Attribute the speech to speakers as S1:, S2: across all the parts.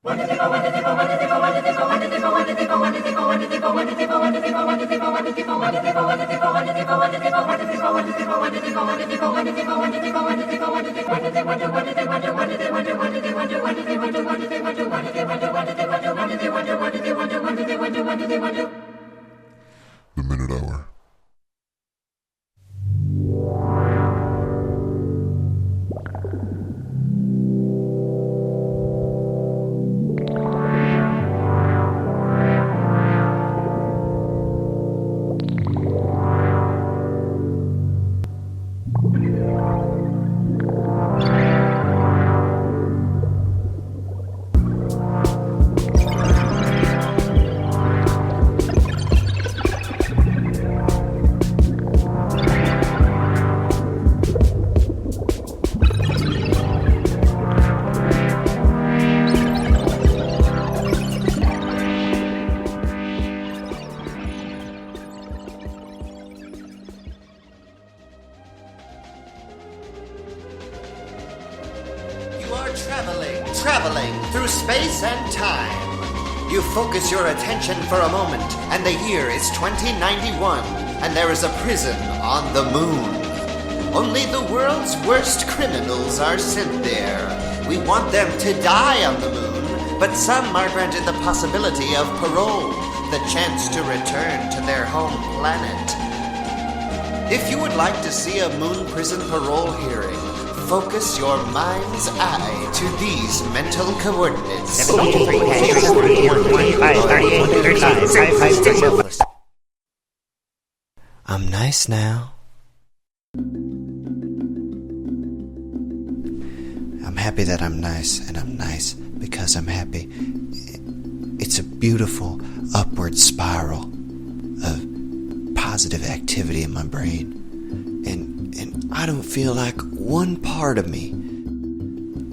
S1: The Minute Hour.
S2: Traveling through space and time. You focus your attention for a moment, and the year is 2091, and there is a prison on the moon. Only the world's worst criminals are sent there. We want them to die on the moon, but some are granted the possibility of parole, the chance to return to their home planet. If you would like to see a moon prison parole hearing, focus your mind's eye to these mental coordinates.
S3: I'm nice now. I'm happy that I'm nice, and I'm nice because I'm happy. It's a beautiful upward spiral of positive activity in my brain. And I don't feel like one part of me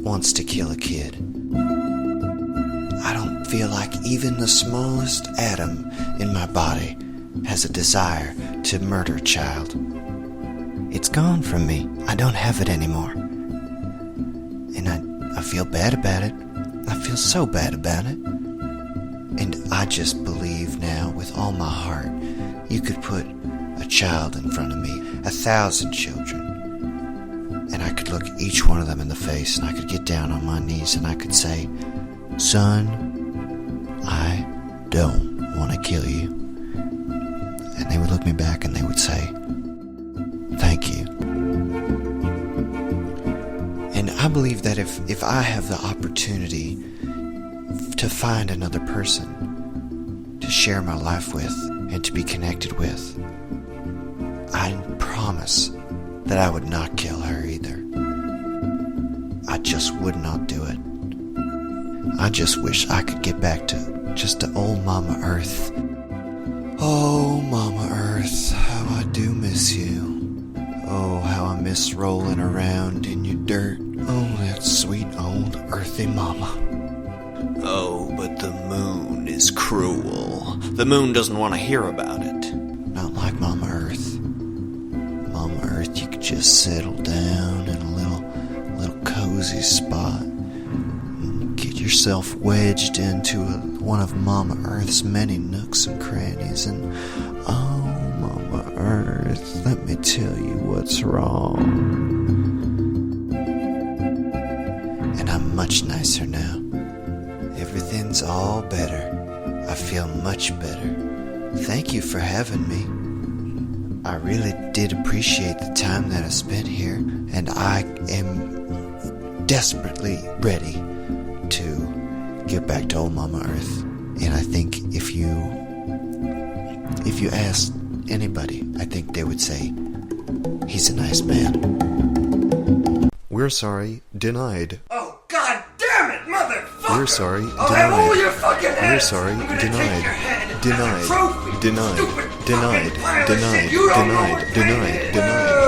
S3: wants to kill a kid. I don't feel like even the smallest atom in my body has a desire to murder a child. It's gone from me. I don't have it anymore. And I feel bad about it. I feel so bad about it. And I just believe now with all my heart you could put a child in front of me, 1,000 children, and I could look each one of them in the face, and I could get down on my knees, and I could say, "Son, I don't want to kill you." And they would look me back and they would say, "Thank you." And I believe that if I have the opportunity to find another person to share my life with and to be connected with, I promise that I would not kill her either. I just would not do it. I just wish I could get back to just to old Mama Earth. Oh, Mama Earth, how I do miss you. Oh, how I miss rolling around in your dirt. Oh, that sweet old earthy mama.
S4: Oh, but the moon is cruel. The moon doesn't want to hear about it.
S3: Not like Mama Earth. Mama Earth, you could just settle down in a little cozy spot and get yourself wedged into one of Mama Earth's many nooks and crannies, and oh, Mama Earth, let me tell you what's wrong. And I'm much nicer now. Everything's all better. I feel much better. Thank you for having me. I really did appreciate the time that I spent here, and I am desperately ready to get back to old Mama Earth. And I think if you asked anybody, I think they would say, he's a nice man.
S1: We're sorry, denied.
S2: Oh, god damn it, motherfucker!
S1: We're sorry,
S2: I'll have
S1: denied.
S2: all your fucking head.
S1: We're sorry,
S2: I'm gonna
S1: denied.
S2: take your head.
S1: Denied.
S2: Trophy.
S1: Denied.
S2: Stupid
S1: Denied.
S2: fucking pile of
S1: Denied.
S2: shit. You don't know
S1: Denied.
S2: what
S1: Denied.
S2: pain
S1: Denied.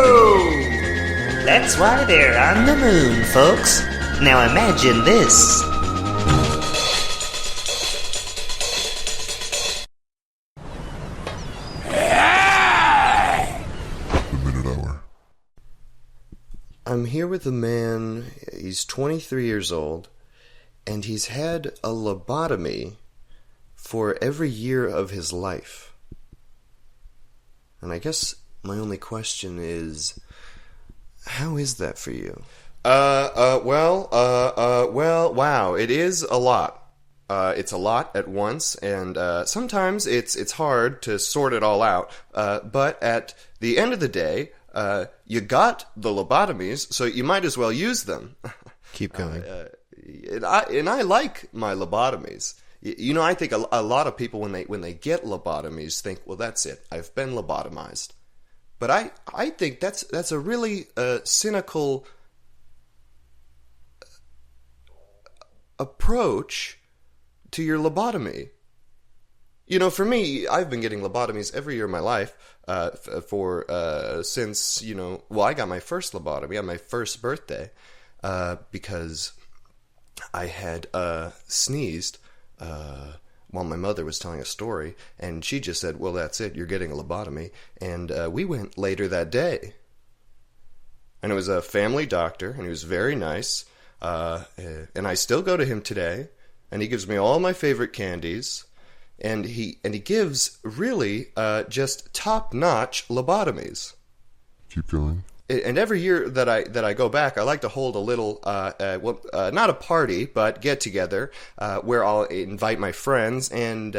S2: is.
S5: That's why they're on the moon, folks. Now imagine this.
S1: The Minute Hour.
S3: I'm here with a man, he's 23 years old,
S6: and he's had a lobotomy for every year of his life. And I guess my only question is, how is that for you? Well, wow, it is a lot. It's a lot at once, and sometimes it's hard to sort it all out. But at the end of the day, you got the lobotomies, so you might as well use them.
S3: Keep going.
S6: And I like my lobotomies. You know, I think a lot of people when they get lobotomies think, well, that's it. I've been lobotomized. But I think that's a really cynical approach to your lobotomy. You know, for me, I've been getting lobotomies every year of my life since, you know, well, I got my first lobotomy on my first birthday because I had sneezed while my mother was telling a story, and she just said, well, that's it, you're getting a lobotomy. And we went later that day. And it was a family doctor, and he was very nice. And I still go to him today, and he gives me all my favorite candies. And he gives really just top-notch lobotomies.
S1: Keep going.
S6: And every year that I go back, I like to hold a little, not a party, but get together where I'll invite my friends. And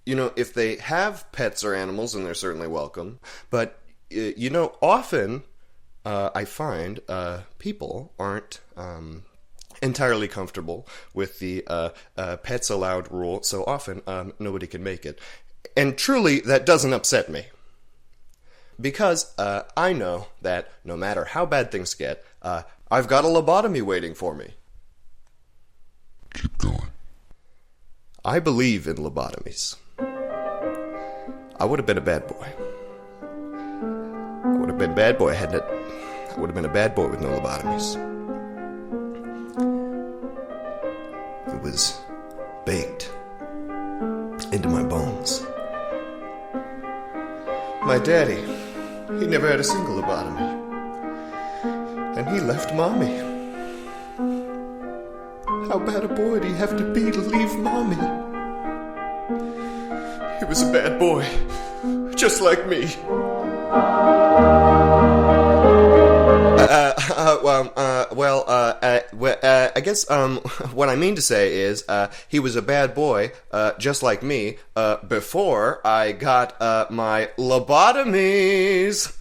S6: you know, if they have pets or animals, then they're certainly welcome. But you know, often I find people aren't entirely comfortable with the pets allowed rule. So often nobody can make it, and truly that doesn't upset me. Because I know that no matter how bad things get, I've got a lobotomy waiting for me.
S1: Keep going.
S6: I believe in lobotomies. I would have been a bad boy. I would have been a bad boy, hadn't it? I would have been a bad boy with no lobotomies. It was baked into my bones. My daddy, he never had a single lobotomy. And he left Mommy. How bad a boy do you have to be to leave Mommy? He was a bad boy, just like me. I guess what I mean to say is he was a bad boy, just like me, before I got my lobotomies.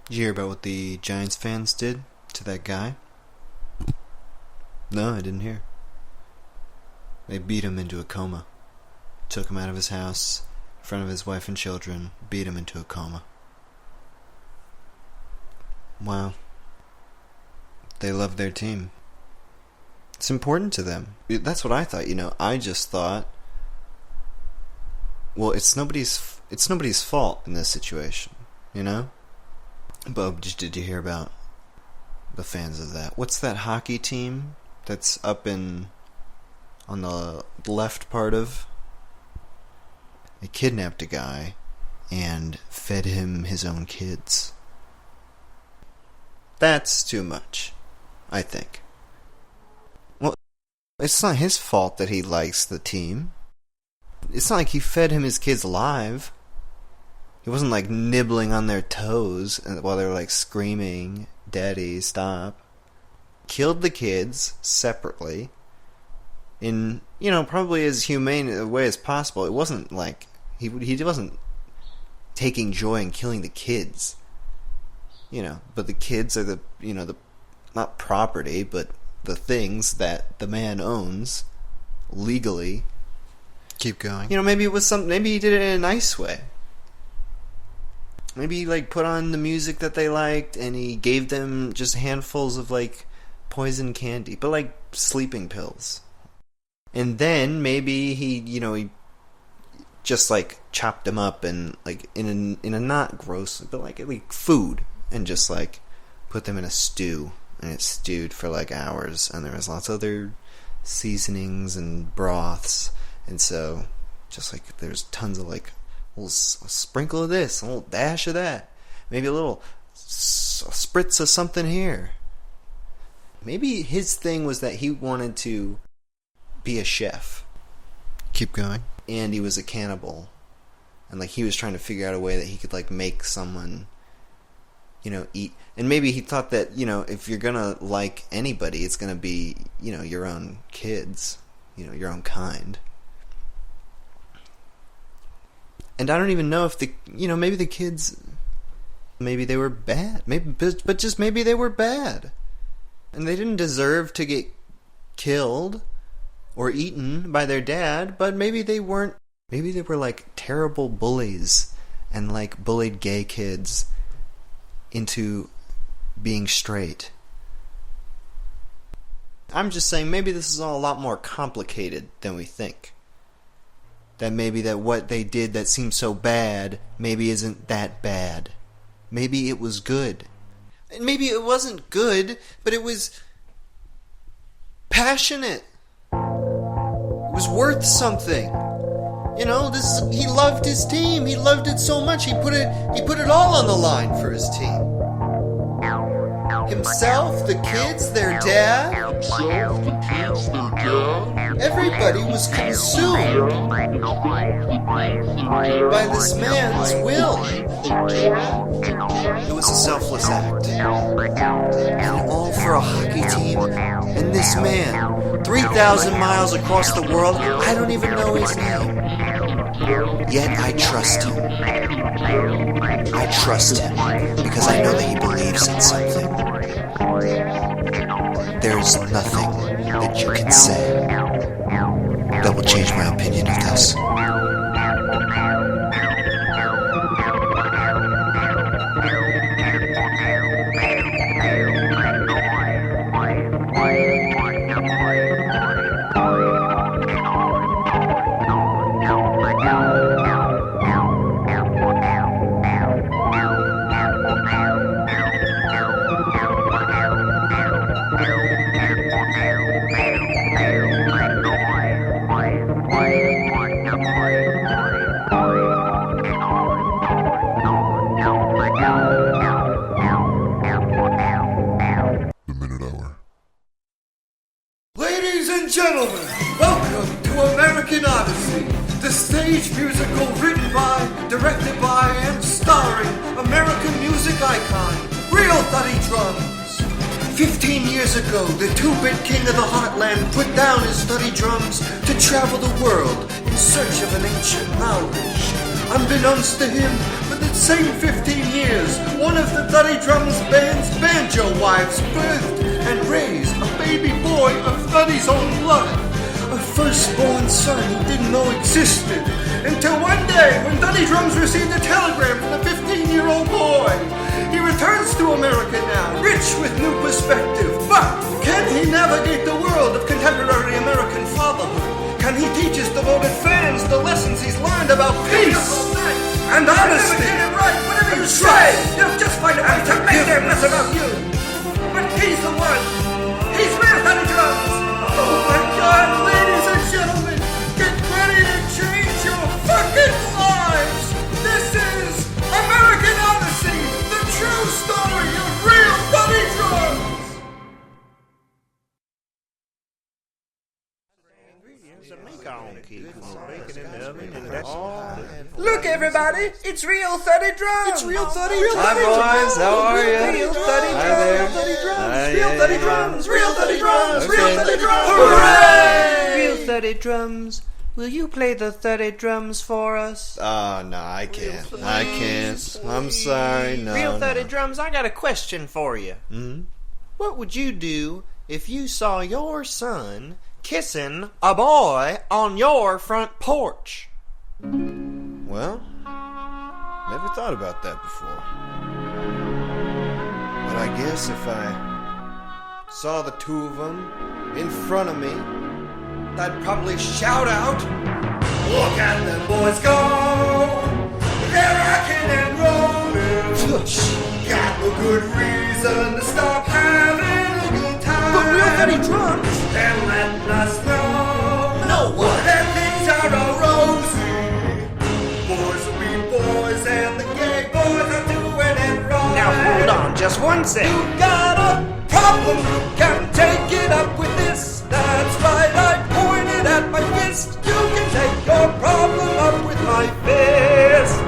S3: Did you hear about what the Giants fans did to that guy? No, I didn't hear. They beat him into a coma. Took him out of his house, in front of his wife and children, beat him into a coma. Wow. They love their team. It's important to them. That's what I thought, I just thought, well, it's nobody's fault in this situation, But did you hear about the fans of that? What's that hockey team that's up on the left part of? They kidnapped a guy and fed him his own kids. That's too much, I think. Well, it's not his fault that he likes the team. it's not like he fed him his kids alive. He wasn't like nibbling on their toes while they were like screaming, "Daddy, stop." Killed the kids separately in, probably as humane a way as possible. It wasn't like he wasn't taking joy in killing the kids. But the kids are the not property, but the things that the man owns legally.
S6: Keep going.
S3: Maybe it was maybe he did it in a nice way. Maybe he like put on the music that they liked and he gave them just handfuls of like poison candy, but like sleeping pills. And then maybe he just like chopped them up and like in a not gross, but like food, and just like put them in a stew, and it stewed for like hours, and there was lots of other seasonings and broths, and so just like there's tons of like a sprinkle of this, a little dash of that, maybe a little spritz of something here. Maybe his thing was that he wanted to be a chef.
S6: Keep going.
S3: And he was a cannibal. And like he was trying to figure out a way that he could like make someone, eat. And maybe he thought that, if you're gonna like anybody, it's gonna be, your own kids, your own kind. And I don't even know if maybe the kids, maybe they were bad. But just maybe they were bad. And they didn't deserve to get killed or eaten by their dad, but maybe they weren't. Maybe they were like terrible bullies and like bullied gay kids into being straight. I'm just saying maybe this is all a lot more complicated than we think. That maybe that what they did that seems so bad maybe isn't that bad. Maybe it was good. And maybe it wasn't good, but it was passionate. It was worth something. He loved his team. He loved it so much. He put it all on the line for his team. Himself, the kids, their dad. Everybody was consumed by this man's will. It was a selfless act. And all for a hockey team. And this man, 3,000 miles across the world, I don't even know his name. Yet I trust him. I trust him because I know that he believes in something. There's nothing that you can say that will change my opinion of this.
S7: Gentlemen, welcome to American Odyssey, the stage musical written by, directed by, and starring American music icon, Real Thuddy Drums. 15 years ago, the 2-bit king of the heartland put down his thuddy drums to travel the world in search of an ancient knowledge. Unbeknownst to him, for the same 15 years, one of the Thuddy Drums band's banjo wives birthed and raised a baby boy of Thuddy's own blood, a firstborn son he didn't know existed, until one day when Thuddy Drums received a telegram from the 15-year-old boy. He returns to America now, rich with new perspective, but can he navigate the world of contemporary American fatherhood? Can he teach his devoted fans the lessons he's learned about peace and honesty? Get it right, whatever you say, you'll just find a way to make their mess about you. But he's the one. He's Real Thuddy Drums. Oh my God, ladies and gentlemen, get ready to change your fucking lives. This is American Odyssey, the true story of Real Thuddy Drums. Look, everybody, it's real 30 drums.
S6: It's real 30
S7: Hi, boys. How are you? Real 30 drums.
S6: Hi there.
S7: Real 30 drums.
S6: Hi,
S7: Real
S6: yeah,
S7: 30
S6: yeah.
S7: drums. Real 30 drums.
S6: Okay.
S7: Real 30 drums. Hooray!
S8: Real 30 drums. Will you play the 30 drums for us?
S4: Oh, no, I can't. I can't. I'm sorry. No.
S8: Real 30
S4: no.
S8: drums, I got a question for you.
S4: Hmm?
S8: What would you do if you saw your son kissing a boy on your front porch?
S4: Well, never thought about that before. But I guess if I saw the two of them in front of me, I'd probably shout out,
S7: Look at them boys go. They're rocking and rolling. Got no good reason to stop having a good time.
S6: But real 30 drums.
S7: And letting us know.
S6: No, what?
S7: That things are all rosy. Boys will be boys and the gay boys are doing it wrong.
S8: Now hold on just one sec.
S7: You got a problem, you can take it up with this. That's right, I pointed at my fist. You can take your problem up with my fist.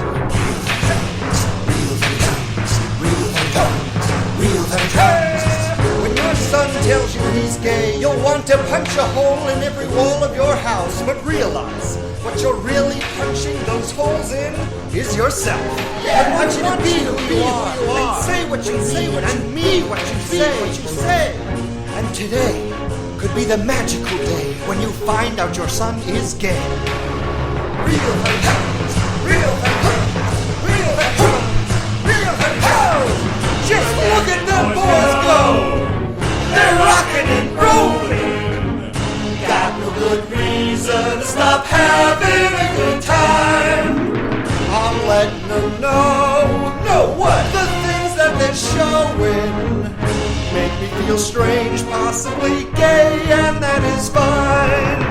S7: When your son tells you he's gay, you'll want to punch a hole in every wall of your house. But realize, what you're really punching those holes in is yourself. I want you to be who you are, and say what you say, and mean what you say. And today could be the magical day when you find out your son is gay. Real fantastic, real fantastic, real fantastic, real fantastic. Just look at them boys go. They're rocking and rolling. Got no good reason to stop having a good time. I'm letting them know what? The things that they're showing make me feel strange, possibly gay, and that is fine.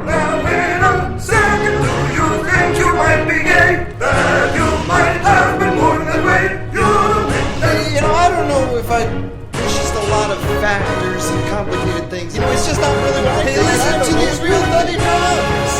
S7: Now in a second, do you think you might be gay? That you might have been born that way.
S6: I don't know if there's just a lot of factors and complicated things. It's just not really what I think. Hey, listen to these real 30 drums.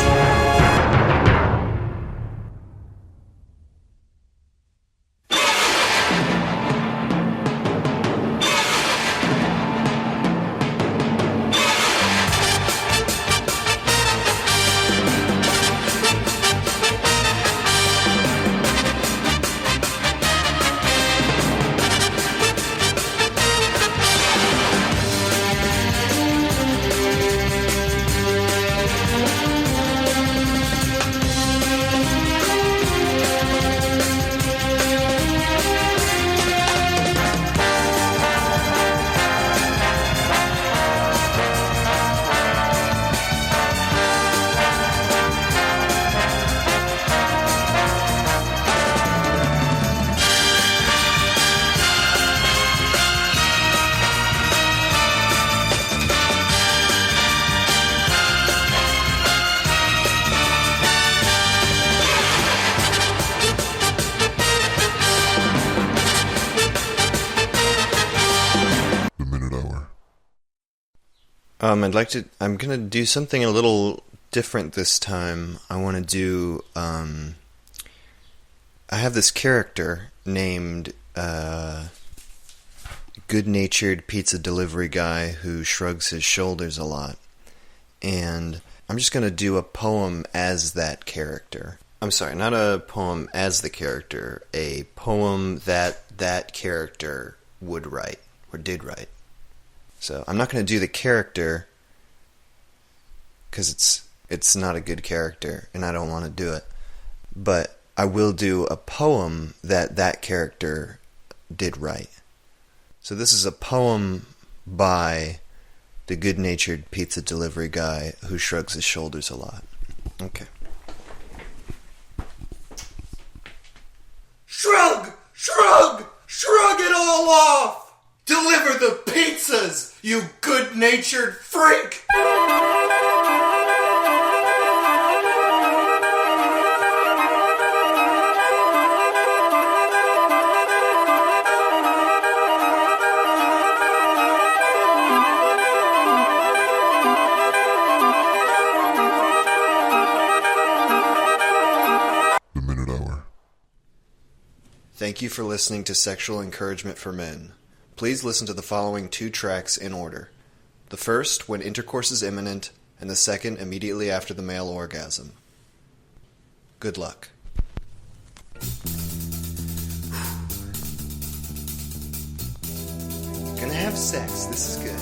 S4: I'm gonna do something a little different this time. I want to do, I have this character named, good-natured pizza delivery guy who shrugs his shoulders a lot. And I'm just gonna do a poem as that character. I'm sorry, not a poem as the character, a poem that character would write, or did write. So I'm not going to do the character because it's not a good character and I don't want to do it. But I will do a poem that character did write. So this is a poem by the good-natured pizza delivery guy who shrugs his shoulders a lot. Okay.
S7: Shrug! Shrug! Shrug it all off! Deliver the pizzas, you good-natured freak!
S4: Thank you for listening to Sexual Encouragement for Men. Please listen to the following 2 tracks in order. The first, when intercourse is imminent, and the second, immediately after the male orgasm. Good luck.
S6: Gonna have sex. This is good.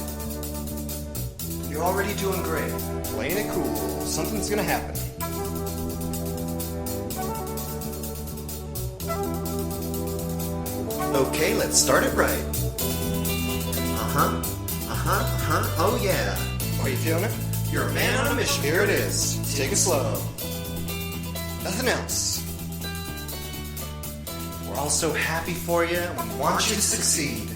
S6: You're already doing great. Playing it cool. Something's gonna happen. Okay, let's start it right.
S2: Oh yeah.
S6: Are you feeling it?
S2: You're a man on a mission.
S6: Here it is. Take it slow. Nothing else. We're all so happy for you, and we want you to succeed.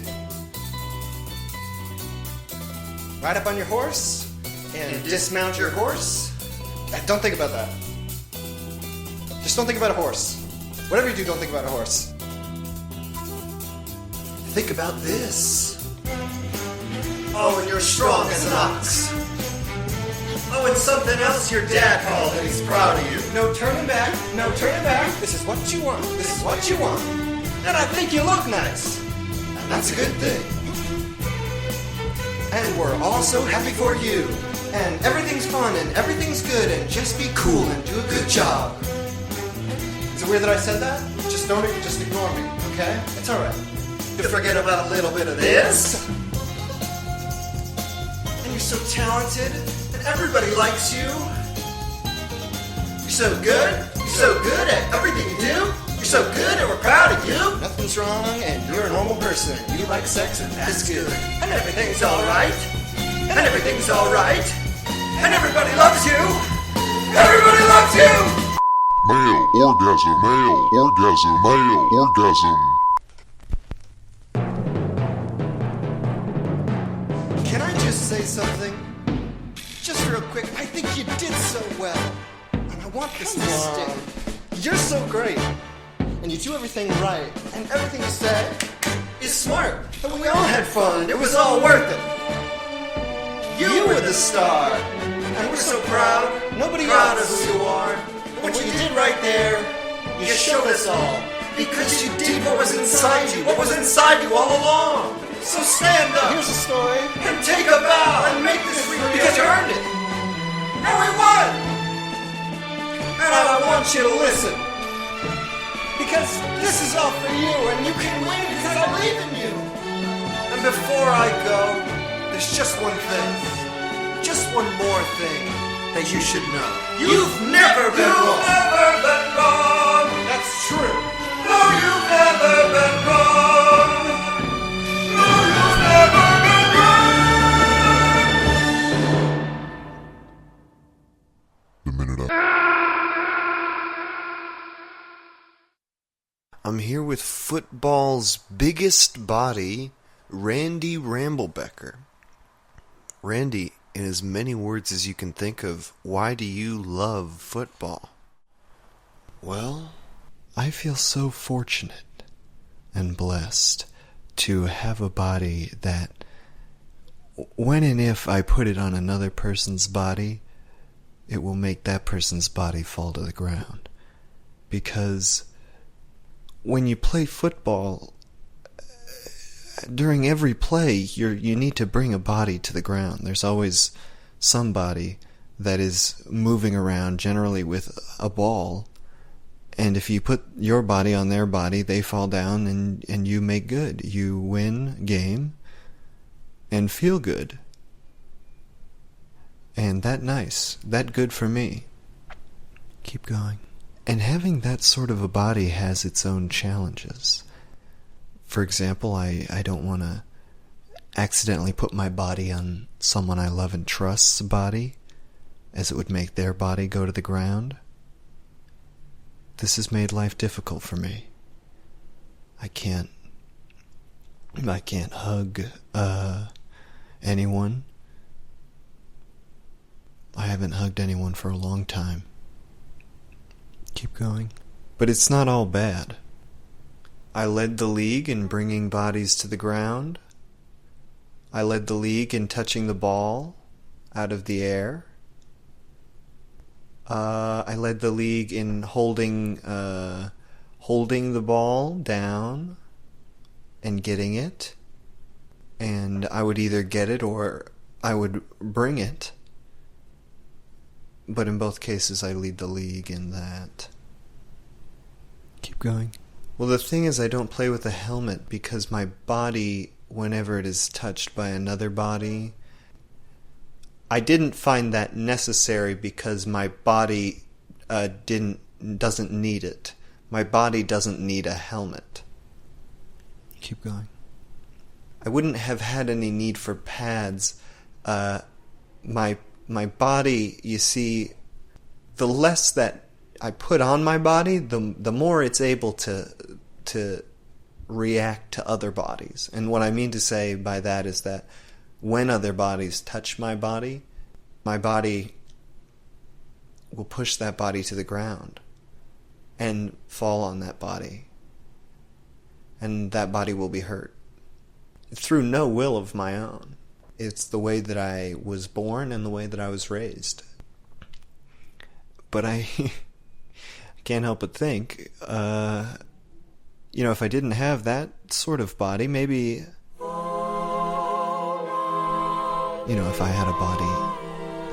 S6: Ride up on your horse and dismount your horse. Don't think about that. Just don't think about a horse. Whatever you do, don't think about a horse. Think about this. Oh, and you're strong as an ox. Oh, and something else your dad called and he's proud of you. No turning back. No turning back. This is what you want. This is what you want. And I think you look nice. And that's a good thing. And we're all so happy for you. And everything's fun and everything's good and just be cool and do a good job. Is it weird that I said that? Just ignore me, okay? It's alright. You forget about a little bit of this. And you're so talented and everybody likes you. You're so good. You're so good at everything you do. You're so good and we're proud of you. Nothing's wrong and you're a normal person. You like sex and that's good. And everything's alright. And everything's alright. And everybody loves you. Everybody loves you.
S1: Male orgasm, male orgasm, male orgasm.
S6: Can I just say something? Just real quick, I think you did so well. And I want this to stick. You're so great. And you do everything right. And everything you said is smart. And we all had fun. It was all worth it. You were the star. And we're so proud. Nobody proud of who you are. What you did right there, you showed us all. Because you did what was inside you. What was inside you all along. So stand up. Here's a story. And take a bow. And make this real. Because you earned it. And we won. And I want you to listen. Because this is all for you. And you can win because I believe in you. And before I go, there's just one thing. Just one more thing that you should know. You've never been wrong. You've never been wrong. That's true. No, you've never been wrong. No, you've never been wrong.
S1: The minute
S4: I'm here with football's biggest body, Randy Ramblebecker. Randy, in as many words as you can think of, why do you love football? Well, I feel so fortunate and blessed to have a body that, when and if I put it on another person's body, it will make that person's body fall to the ground. Because when you play football, during every play, you need to bring a body to the ground. There's always somebody that is moving around, generally with a ball, and if you put your body on their body, they fall down and you make good. You win game and feel good. And that nice. That good for me. Keep going. And having that sort of a body has its own challenges. For example, I don't want to accidentally put my body on someone I love and trust's body, as it would make their body go to the ground. This has made life difficult for me. I can't hug anyone. I haven't hugged anyone for a long time. Keep going. But it's not all bad. I led the league in bringing bodies to the ground. I led the league in touching the ball out of the air. I led the league in holding holding the ball down and getting it, and I would either get it or I would bring it. But in both cases, I lead the league in that.
S3: Keep going.
S4: Well, the thing is, I don't play with a helmet because my body, whenever it is touched by another body, I didn't find that necessary because my body doesn't need it. My body doesn't need a helmet.
S3: Keep going.
S4: I wouldn't have had any need for pads. My body, you see, the less that I put on my body, the more it's able to react to other bodies. And what I mean to say by that is that when other bodies touch my body will push that body to the ground and fall on that body. And that body will be hurt. Through no will of my own. It's the way that I was born and the way that I was raised. But I can't help but think, if I didn't have that sort of body, maybe, if I had a body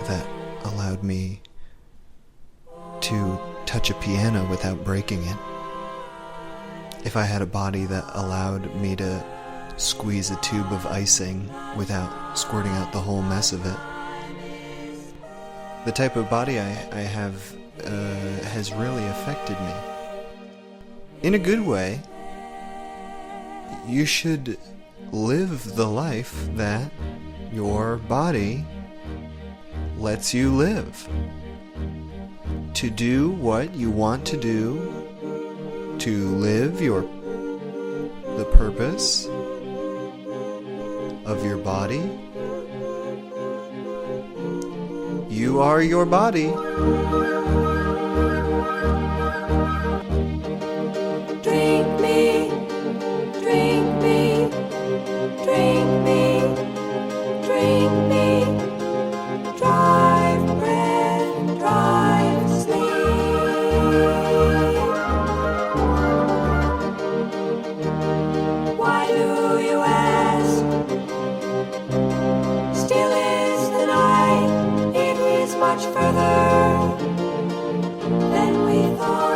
S4: that allowed me to touch a piano without breaking it, if I had a body that allowed me to squeeze a tube of icing without squirting out the whole mess of it. The type of body I have has really affected me. In a good way. You should live the life that your body lets you live. To do what you want to do, to live the purpose of your body. You are your body.
S9: Drink me, drink me, drink me, drink me. Drive breath, drive sleep. Why do you ask? Still is the night, it is much further than we thought.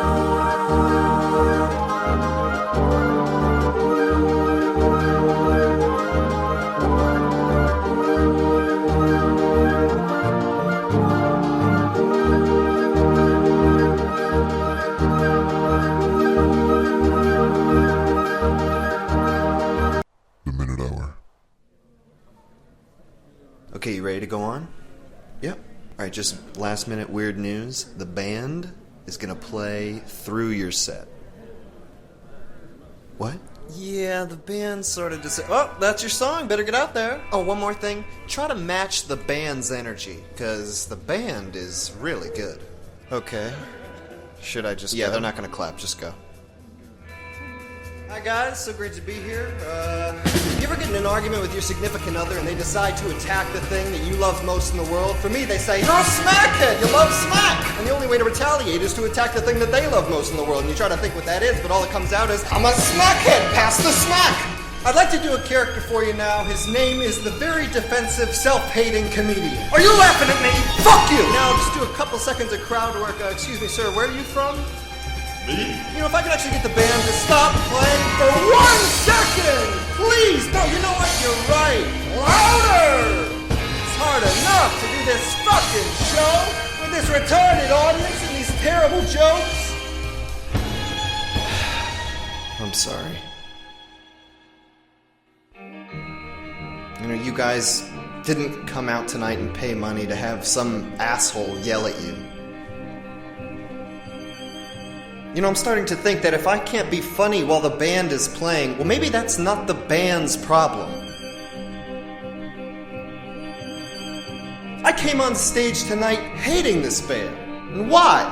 S1: The Minute Hour.
S4: Okay, you ready to go on? Yep. Alright, just last minute weird news. The band is going to play through your set. What?
S8: Yeah, the band sort of just... Oh, that's your song. Better get out there. Oh, one more thing. Try to match the band's energy, because the band is really good.
S4: Okay. Should I just
S8: Yeah,
S4: go?
S8: they're not going to clap. Just go. Hi, guys. So great to be here. You ever get in an argument with your significant other and they decide to attack the thing that you love most in the world? For me, they say, you're a smackhead! You love smack! And the only way to retaliate is to attack the thing that they love most in the world. And you try to think what that is, but all that comes out is, I'm a smackhead! Pass the smack! I'd like to do a character for you now. His name is the very defensive, self-hating comedian. Are you laughing at me? Fuck you! Now, just do a couple seconds of crowd work. Excuse me, sir, where are you from? Me? You know, if I could actually get the band to stop playing for 1 second! Please! No, you know what? You're right. Louder! It's hard enough to do this fucking show with this retarded audience and these terrible jokes.
S4: I'm sorry. You guys didn't come out tonight and pay money to have some asshole yell at you. I'm starting to think that if I can't be funny while the band is playing, well, maybe that's not the band's problem. I came on stage tonight hating this band. And why?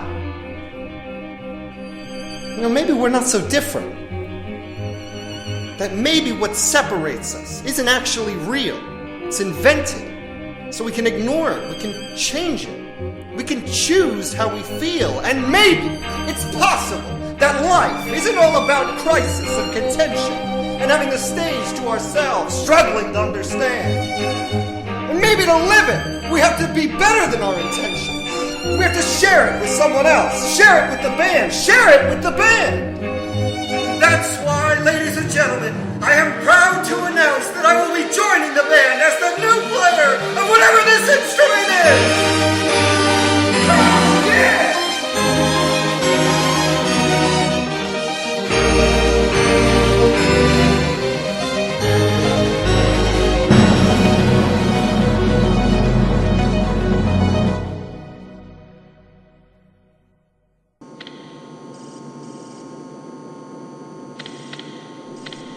S4: Maybe we're not so different. That maybe what separates us isn't actually real. It's invented. So we can ignore it. We can change it. We can choose how we feel. And maybe it's possible that
S8: life isn't all about crisis and contention and having the stage to ourselves, struggling to understand. And maybe to live it, we have to be better than our intentions. We have to share it with someone else, share it with the band, share it with the band.
S7: That's why, ladies and gentlemen, I am proud to announce that I will be joining the band as the new player of whatever this instrument is! Oh, yeah!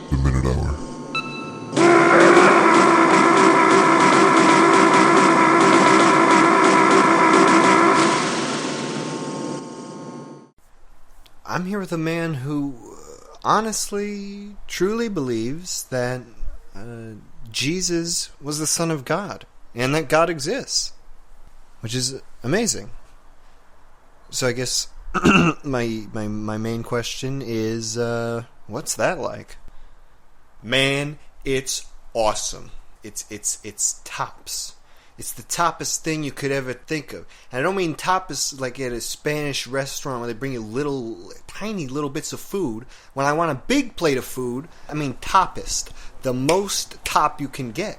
S1: The Minute Hour.
S4: I'm here with a man who honestly, truly believes that Jesus was the Son of God and that God exists, which is amazing. So I guess my main question is, what's that like? Man, it's awesome. It's tops. It's the toppest thing you could ever think of. And I don't mean tapas like at a Spanish restaurant where they bring you tiny little bits of food. When I want a big plate of food, I mean toppest. The most top you can get.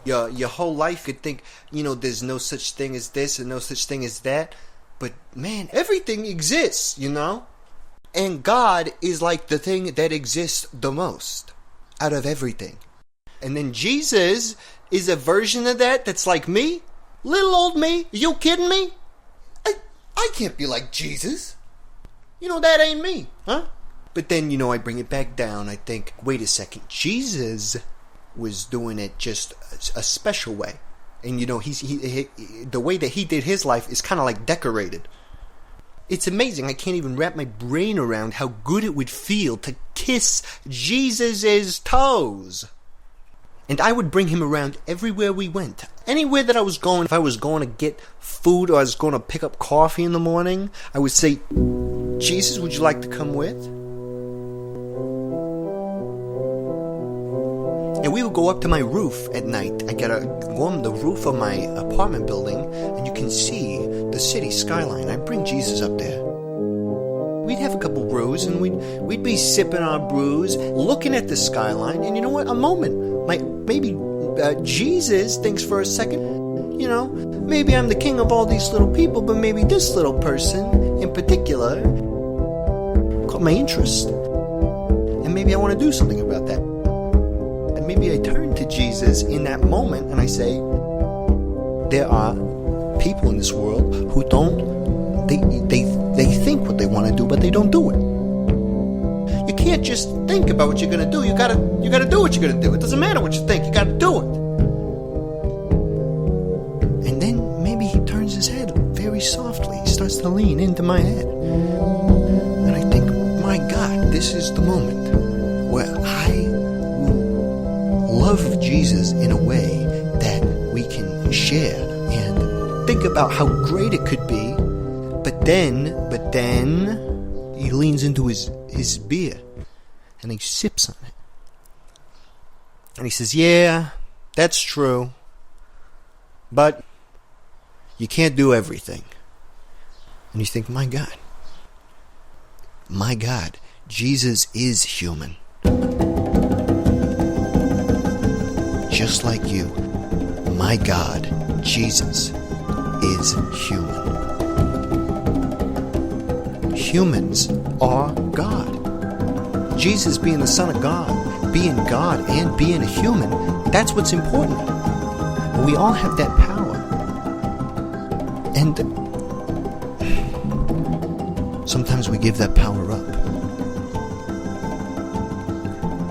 S4: Your whole life you could think, there's no such thing as this and no such thing as that. But man, everything exists, And God is like the thing that exists the most out of everything. And then Jesus is a version of that that's like me. Little old me. Are you kidding me? I can't be like Jesus. That ain't me, huh? But then, I bring it back down. I think, wait a second. Jesus was doing it just a special way. And, he the way that he did his life is kind of like decorated. It's amazing. I can't even wrap my brain around how good it would feel to kiss Jesus's toes. And I would bring him around everywhere we went. Anywhere that I was going, if I was going to get food or I was going to pick up coffee in the morning, I would say, Jesus, would you like to come with? And we would go up to my roof at night. I gotta go on the roof of my apartment building, and you can see the city skyline. I'd bring Jesus up there. We'd have a couple brews, and we'd be sipping our brews, looking at the skyline, and you know what? A moment. Maybe Jesus thinks for a second, maybe I'm the king of all these little people, but maybe this little person in particular caught my interest. And maybe I want to do something about that. And maybe I turn to Jesus in that moment and I say, there are people in this world who they think what they want to do, but they don't do it. You can't just think about what you're going to do. You gotta do what you're going to do. It doesn't matter what you think. You got to do it. And then maybe he turns his head very softly. He starts to lean into my head. And I think, my God, this is the moment where I will love Jesus in a way that we can share and think about how great it could be. But then he leans into his beer and he sips on it. And he says, yeah, that's true. But you can't do everything. And you think, my God, Jesus is human. Just like you, my God, Jesus is human. Humans are God. Jesus being the Son of God, being God and being a human, that's what's important. And we all have that power. And sometimes we give that power up.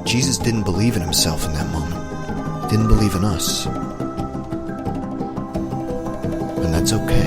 S4: Jesus didn't believe in himself in that moment. He didn't believe in us. And that's okay.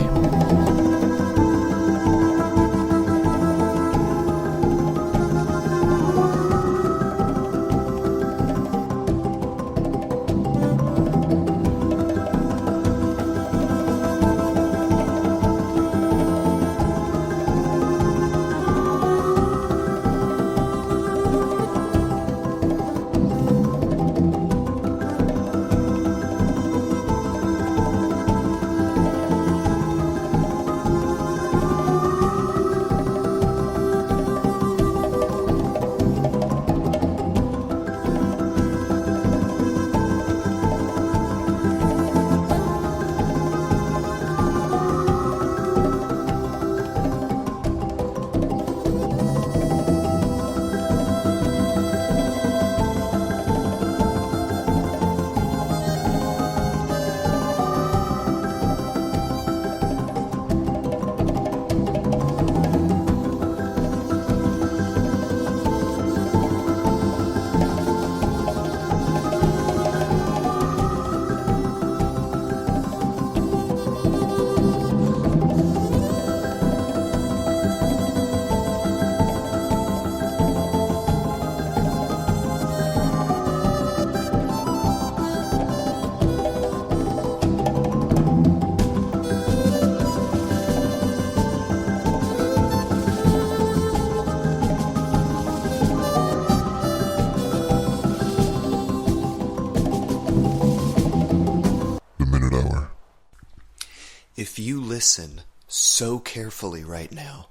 S4: listen so carefully right now.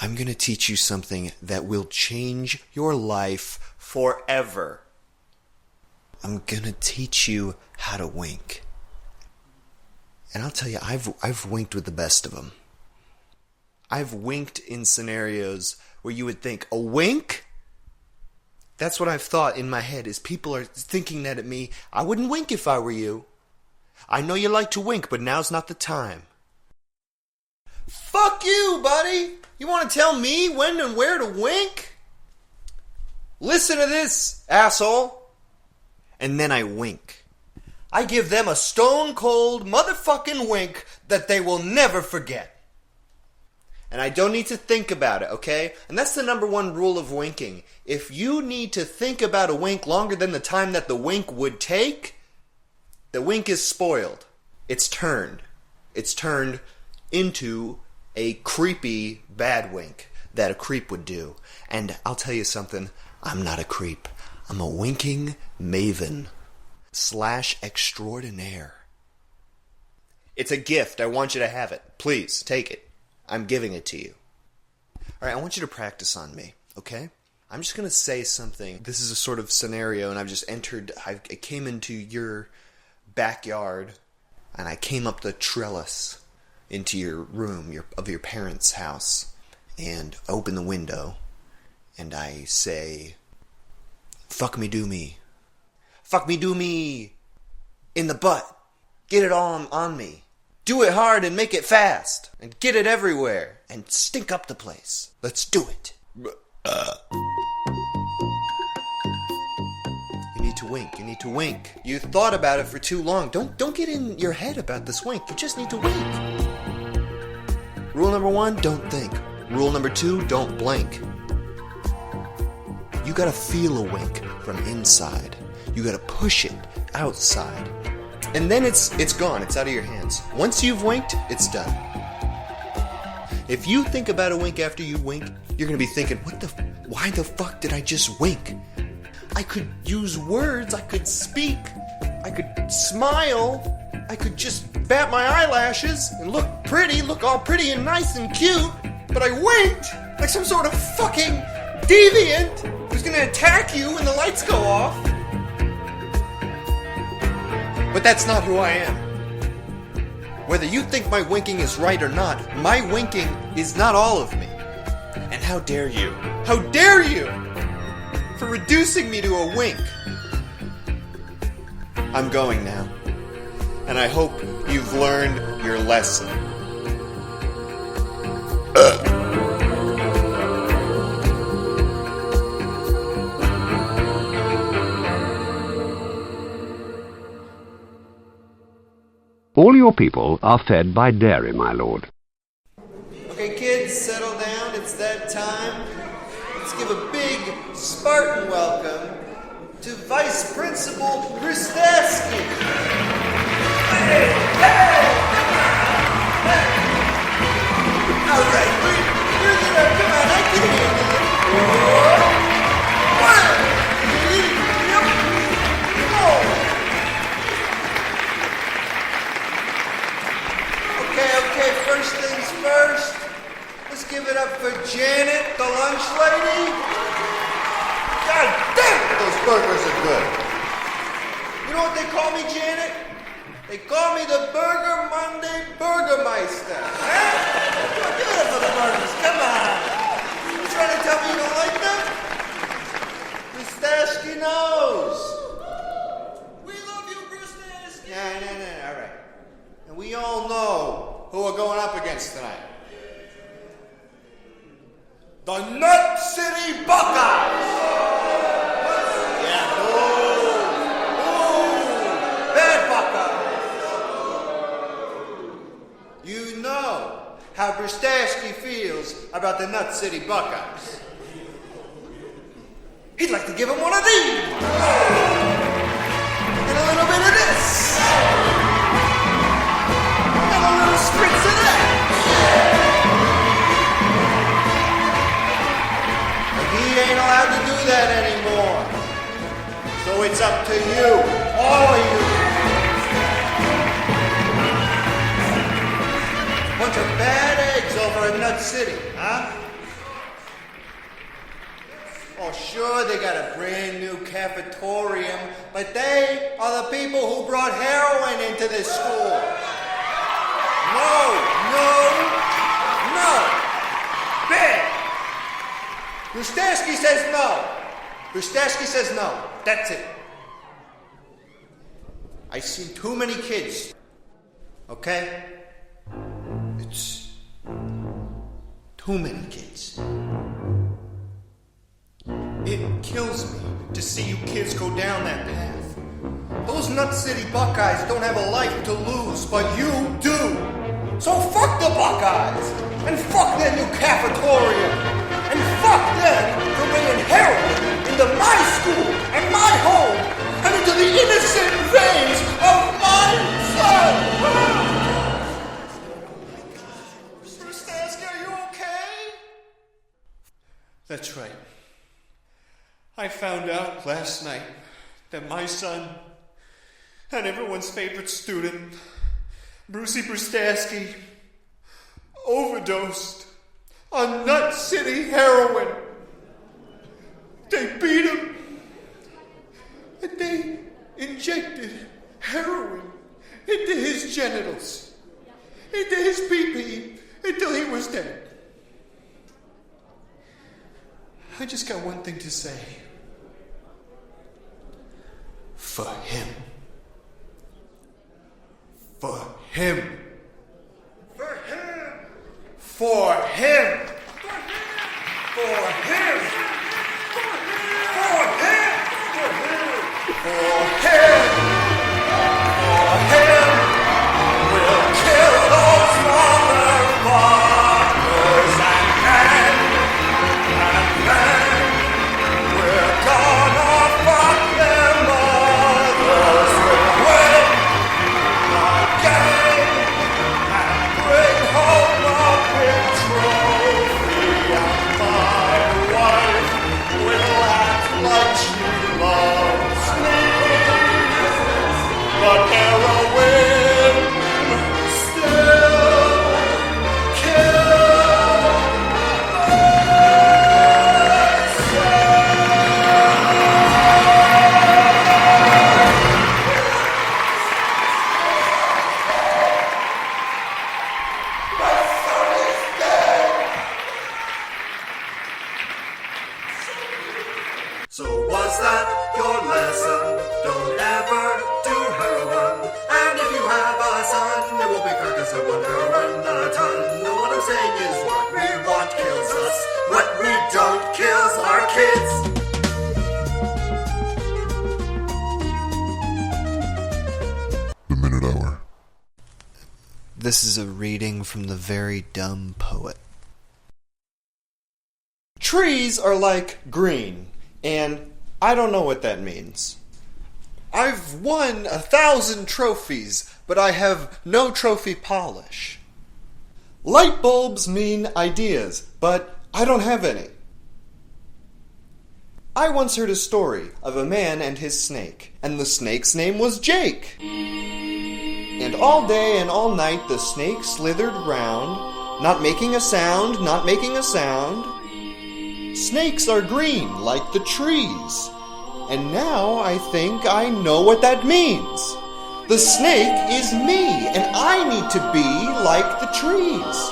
S4: I'm going to teach you something that will change your life forever. I'm going to teach you how to wink. And I'll tell you, I've winked with the best of them. I've winked in scenarios where you would think, a wink? That's what I've thought in my head, is people are thinking that at me. I wouldn't wink if I were you. I know you like to wink, but now's not the time. Fuck you, buddy! You want to tell me when and where to wink? Listen to this, asshole! And then I wink. I give them a stone-cold motherfucking wink that they will never forget. And I don't need to think about it, okay? And that's the number one rule of winking. If you need to think about a wink longer than the time that the wink would take, the wink is spoiled. It's turned. It's turned into a creepy bad wink that a creep would do. And I'll tell you something, I'm not a creep. I'm a winking maven / extraordinaire. It's a gift. I want you to have it. Please, take it. I'm giving it to you. Alright, I want you to practice on me, okay? I'm just going to say something. This is a sort of scenario, and I've just entered, I came into your backyard, and I came up the trellis into your room of your parents' house, and open the window, and I say, fuck me, do me. Fuck me, do me. In the butt. Get it all on me. Do it hard and make it fast. And get it everywhere. And stink up the place. Let's do it. You need to wink. You need to wink. You thought about it for too long. Don't get in your head about this wink. You just need to wink. Rule number 1, don't think. Rule number 2, don't blink. You gotta feel a wink from inside. You gotta push it outside. And then it's gone. It's out of your hands. Once you've winked, it's done. If you think about a wink after you wink, you're gonna be thinking, why the fuck did I just wink? I could use words, I could speak, I could smile, I could just bat my eyelashes and look all pretty and nice and cute, but I winked like some sort of fucking deviant who's gonna attack you when the lights go off. But that's not who I am. Whether you think my winking is right or not, my winking is not all of me. And how dare you? How dare you? For reducing me to a wink. I'm going now. And I hope you've learned your lesson.
S10: All your people are fed by dairy, my lord.
S8: Okay, kids, settle down. It's that time. Let's give a big Spartan welcome to Vice Principal Brustaski. Hey! All right, bring it up. Come on, I can hear you. Okay, first things first. Let's give it up for Janet, the lunch lady. God damn it, those burgers are good. You know what they call me, Janet? They call me the Burger Monday Burgermeister. Huh? Give it up for the burgers, come on. You trying to tell me you don't like them? Brustaski knows. We love you, Brustaski. No, all right. And we all know who we're going up against tonight. The Nut City Buckeyes! Yeah, bad Buckeyes! You know how Brustaski feels about the Nut City Buckeyes. He'd like to give him one of these! And a little bit of this! And a little spritz of that! He ain't allowed to do that anymore. So it's up to you, all of you.
S7: Bunch of bad eggs over in Nut City, huh? Oh, sure, they got a brand new cafetorium, but they are the people who brought heroin into this school. No. Bad. Brustaski says no. Brustaski says no. That's it. I've seen too many kids. Okay? It's too many kids. It kills me to see you kids go down that path. Those Nut City Buckeyes don't have a life to lose, but you do. So fuck the Buckeyes, and fuck their new cafetorium, and fuck them for bringing heroin into my school and my home, and into the innocent veins of my son. Brustaski, are you okay? That's right. I found out last night that my son and everyone's favorite student, Brucey Brustaski, overdosed on Nut City heroin. They beat him and they injected heroin into his genitals, into his pee-pee, until he was dead. I just got one thing to say. For him. For him. For him. For him. For him. For him. For him. For him. We'll kill those motherfuckers and then we're gonna fuck their mothers. We'll win again and bring home a big trophy. And my wife will act like she loves me. But heroin still kills. So was that your lesson? Don't ever do heroin. And if you have a son, it will be carcass of one heroin a ton. No, what I'm saying is what we want kills us. What we don't kills our kids.
S1: The Minute Hour.
S4: This is a reading from The Very Dumb Poet.
S6: Trees are like green, and I don't know what that means. I've won 1,000 trophies, but I have no trophy polish. Light bulbs mean ideas, but I don't have any. I once heard a story of a man and his snake, and the snake's name was Jake. And all day and all night the snake slithered round, not making a sound, not making a sound. Snakes are green, like the trees. And now I think I know what that means. The snake is me, and I need to be like the trees.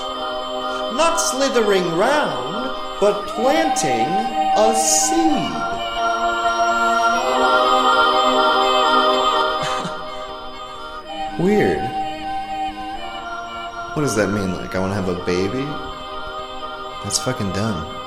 S6: Not slithering round, but planting a seed. Weird. What does that mean? Like, I want to have a baby? That's fucking dumb.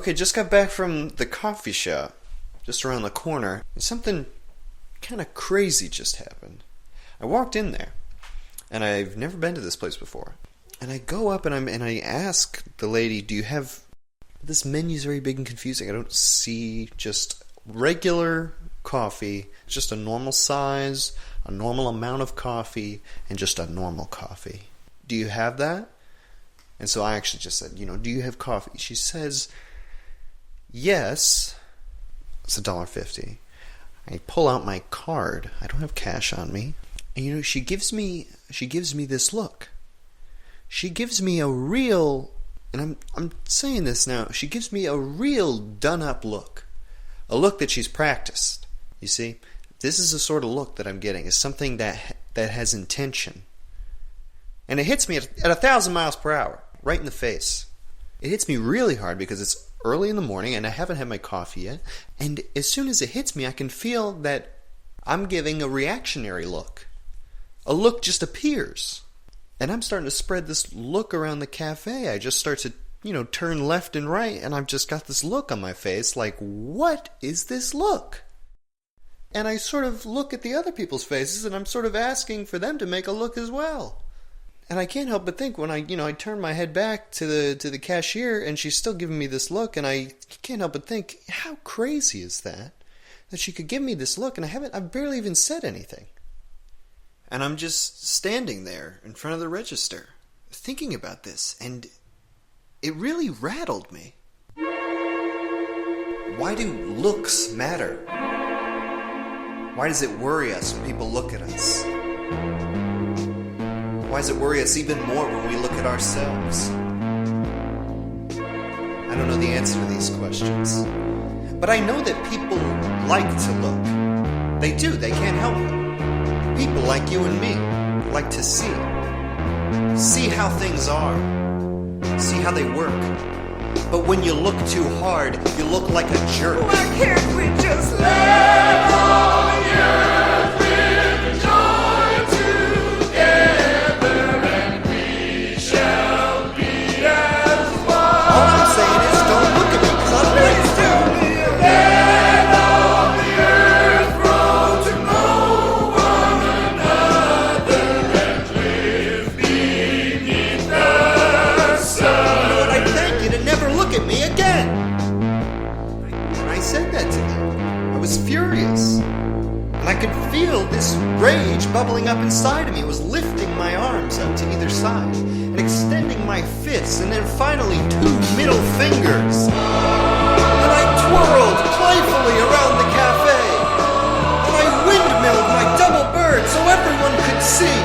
S4: Okay, just got back from the coffee shop, just around the corner. Something kind of crazy just happened. I walked in there, and I've never been to this place before. And I go up and I ask the lady, do you have... This menu's very big and confusing. I don't see just regular coffee, just a normal size, a normal amount of coffee, and just a normal coffee. Do you have that? And so I actually just said, do you have coffee? She says, yes. It's $1.50. I pull out my card. I don't have cash on me. And she gives me this look. She gives me a real, and I'm saying this now, she gives me a real done-up look. A look that she's practiced. You see? This is the sort of look that I'm getting. It's something that has intention. And it hits me at 1,000 miles per hour, right in the face. It hits me really hard because it's early in the morning and I haven't had my coffee yet. And as soon as it hits me, I can feel that I'm giving a reactionary look. A look just appears. And I'm starting to spread this look around the cafe. I just start to, turn left and right, and I've just got this look on my face like, what is this look? And I sort of look at the other people's faces, and I'm sort of asking for them to make a look as well. And I can't help but think when I turn my head back to the cashier, and she's still giving me this look, and I can't help but think, how crazy is that she could give me this look, and I've barely even said anything. And I'm just standing there in front of the register, thinking about this, and it really rattled me. Why do looks matter? Why does it worry us when people look at us? Why does it worry us even more when we look at ourselves? I don't know the answer to these questions. But I know that people like to look. They do, they can't help it. People like you and me like to see how things are, see how they work. But when you look too hard, you look like a jerk.
S7: Why can't we just live on the earth with joy together and we shall be as one?
S8: All I'm saying is don't look at me because I'm ready to
S7: Tell me a land on the earth grow to know one another and live beneath the sun.
S8: Lord, I thank you to never look at me again. And I said that to them. I was furious. And I could feel this rage bubbling up inside of me. It was lifting my arms up to either side and extending my fists and then finally 2 middle fingers. And I twirled playfully around the cafe. And I windmilled my double bird so everyone could see.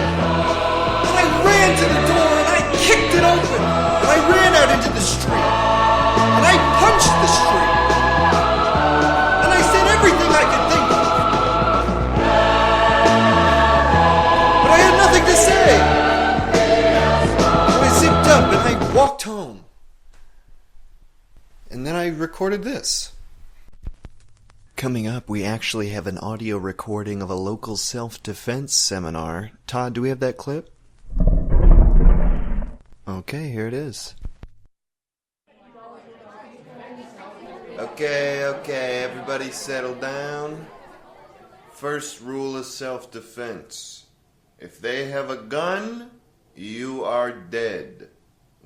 S8: And I ran to the door and I kicked it open. And I ran out into the street. And I punched the street. And I said everything I could think of. But I had nothing to say. So I zipped up and I walked home.
S4: And then I recorded this. Coming up, we actually have an audio recording of a local self-defense seminar. Todd, do we have that clip? Okay, here it is. Okay, everybody settle down. First rule of self-defense. If they have a gun, you are dead.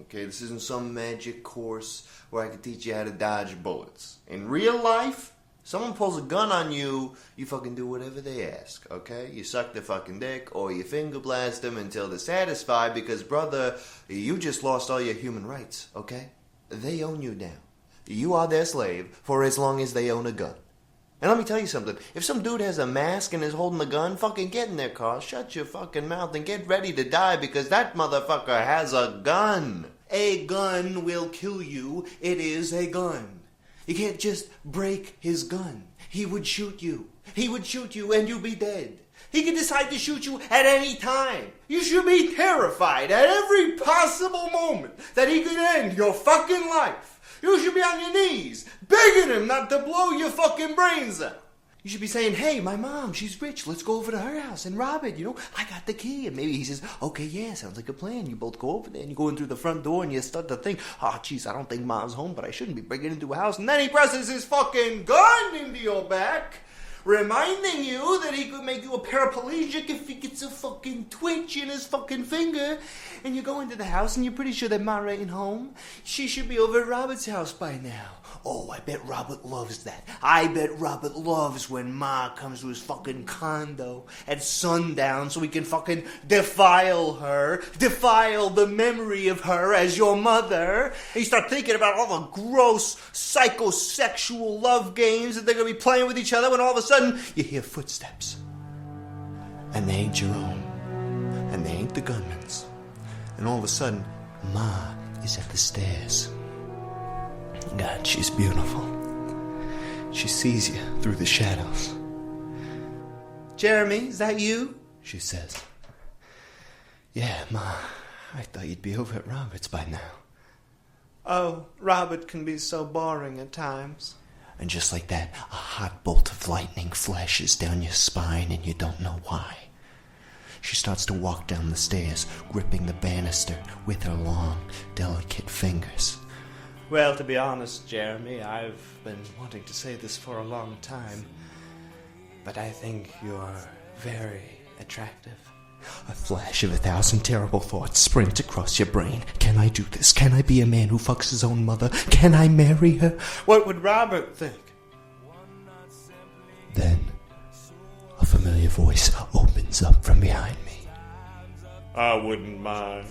S4: Okay, this isn't some magic course where I can teach you how to dodge bullets. In real life, someone pulls a gun on you, you fucking do whatever they ask, okay? You suck their fucking dick or you finger blast them until they're satisfied because, brother, you just lost all your human rights, okay? They own you now. You are their slave for as long as they own a gun. And let me tell you something. If some dude has a mask and is holding a gun, fucking get in their car, shut your fucking mouth, and get ready to die because that motherfucker has a gun. A gun will kill you. It is a gun. You can't just break his gun. He would shoot you. He would shoot you and you'd be dead. He could decide to shoot you at any time. You should be terrified at every possible moment that he could end your fucking life. You should be on your knees, begging him not to blow your fucking brains out.
S8: You should be saying, hey, my mom, she's rich. Let's go over to her house and rob it. I got the key. And maybe he says, okay, yeah, sounds like a plan. You both go over there and you go in through the front door and you start to think, oh, jeez, I don't think mom's home, but I shouldn't be breaking into a house. And then he presses his fucking gun into your back, reminding you that he could make you a paraplegic if he gets a fucking twitch in his fucking finger. And you go into the house and you're pretty sure that Ma ain't home. She should be over at Robert's house by now. Oh, I bet Robert loves that. I bet Robert loves when Ma comes to his fucking condo at sundown so he can fucking defile her, defile the memory of her as your mother. And you start thinking about all the gross, psychosexual love games that they're going to be playing with each other when all of a sudden you hear footsteps. And they ain't your own. And they ain't the gunman's. And all of a sudden, Ma is at the stairs. God, she's beautiful. She sees you through the shadows. Jeremy, is that you? She says. Yeah, Ma, I thought you'd be over at Robert's by now. Oh, Robert can be so boring at times. And just like that, a hot bolt of lightning flashes down your spine and you don't know why. She starts to walk down the stairs, gripping the banister with her long, delicate fingers. Well, to be honest, Jeremy, I've been wanting to say this for a long time, but I think you're very attractive. A flash of 1,000 terrible thoughts sprint across your brain. Can I do this? Can I be a man who fucks his own mother? Can I marry her? What would Robert think? Then, a familiar voice opens up from behind me. I wouldn't mind.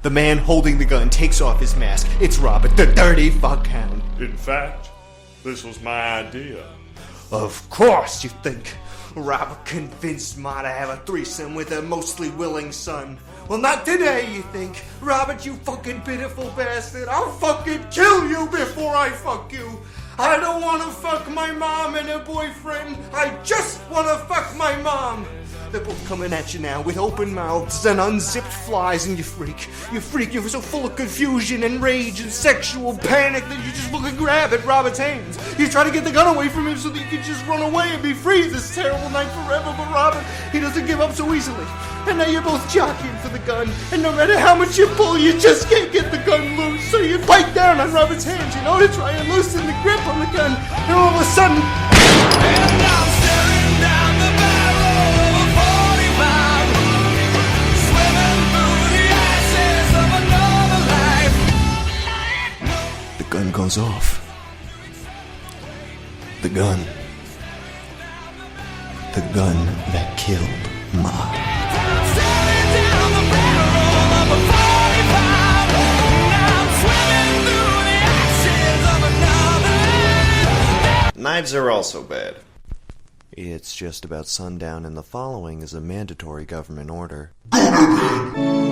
S8: The man holding the gun takes off his mask. It's Robert, the dirty fuckhound.
S11: In fact, this was my idea.
S8: Of course, you think. Robert convinced Ma to have a threesome with a mostly willing son. Well, not today, you think. Robert, you fucking pitiful bastard. I'll fucking kill you before I fuck you. I don't want to fuck my mom and her boyfriend. I just want to fuck my mom. They're both coming at you now with open mouths and unzipped flies, and you freak. You freak. You're so full of confusion and rage and sexual panic that you just look and grab at Robert's hands. You try to get the gun away from him so that you can just run away and be free this terrible night forever, but Robert, he doesn't give up so easily. And now you're both jockeying for the gun, and no matter how much you pull, you just can't get the gun loose. So you bite down on Robert's hands, to try and loosen the grip on the gun, and all of a sudden... And I'm staring down the barrel of a 45, swimming through the ashes of another life. The gun goes off. The gun that killed Ma.
S4: Knives are also bad. It's just about sundown, and the following is a mandatory government order.
S1: Go to bed!